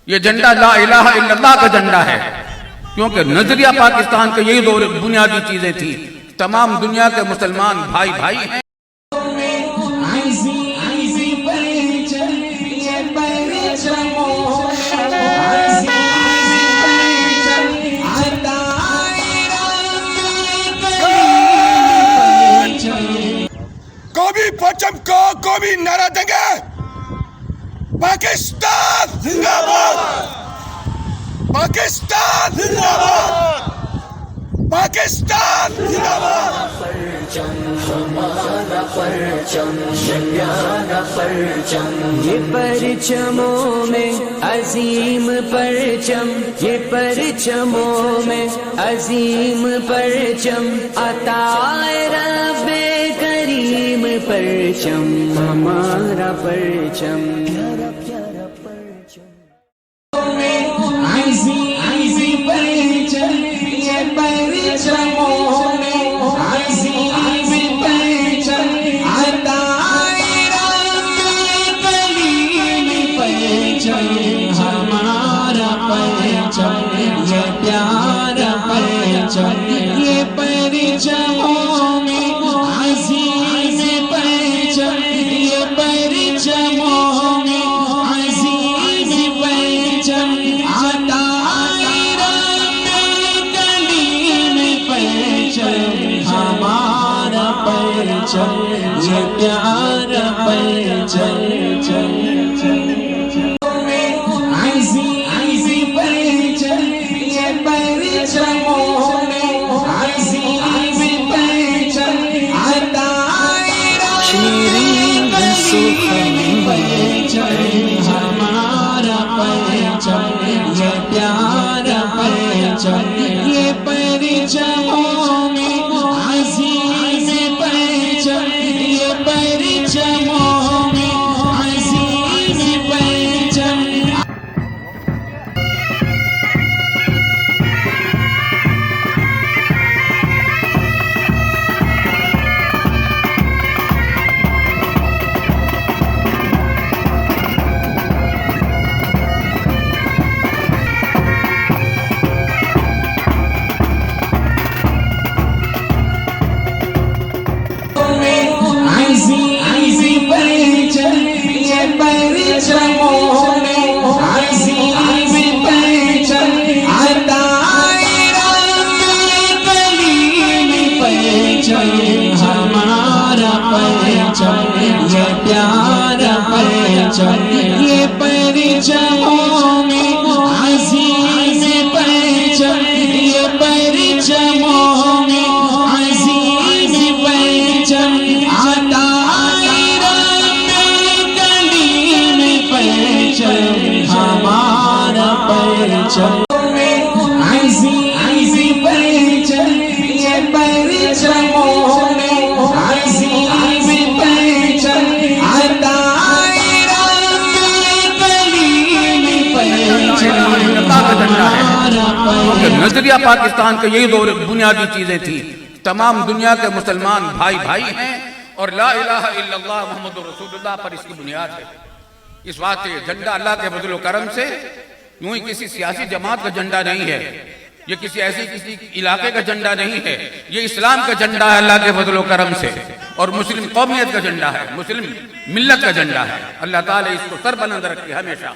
یہ جھنڈا لا الہ الا اللہ کا جھنڈا ہے، کیونکہ نظریہ پاکستان کے یہی دو بنیادی چیزیں تھی۔ تمام دنیا کے مسلمان بھائی بھائی ہیں۔ قومی پرچم کو قومی نعرہ دیں گے، پاکستان زندہ باد، پاکستان زندہ باد، پاکستان زندہ باد۔ ہمارا پرچم، پیارا پرچم، یہ پرچموں میں عظیم پرچم، یہ پرچموں میں عظیم پرچم، عطائے رب کریم پرچم، ہمارا پرچم، پیارا پیارا پرچم۔ ہمارا پرچم، یہ پیارا پرچم، یہ پرچموں میں عظیم پرچم، یہ پرچموں میں عظیم پرچم، عطائے رب کریم پرچم، ہمارا پرچم، یہ پیارا پرچم۔ ہمارا پرچم، یہ پیارا پرچم، یہ پرچموں میں عظیم پرچم، یہ پرچموں میں عظیم پرچم۔ ہمارا پرچم، یہ پیارا پرچم، یہ پرچموں میں عظیم پرچم، یہ پرچموں میں عظیم پرچم، عطائے رب کریم پرچم، ہمارا پرچم۔ نظریہ پاکستان کے یہی دو بنیادی چیزیں تھی۔ تمام دنیا کے مسلمان بھائی بھائی ہیں، اور لا الہ الا اللہ محمد رسول اللہ پر اس کی بنیاد ہے۔ اس واسطے جھنڈا اللہ کے فضل و کرم سے یوں ہی کسی سیاسی جماعت کا جھنڈا نہیں ہے، یہ کسی علاقے کا جھنڈا نہیں ہے، یہ اسلام کا جھنڈا ہے اللہ کے فضل و کرم سے، اور مسلم قومیت کا جھنڈا ہے، مسلم ملت کا جھنڈا ہے۔ اللہ تعالیٰ اس کو سر بلند رکھے ہمیشہ۔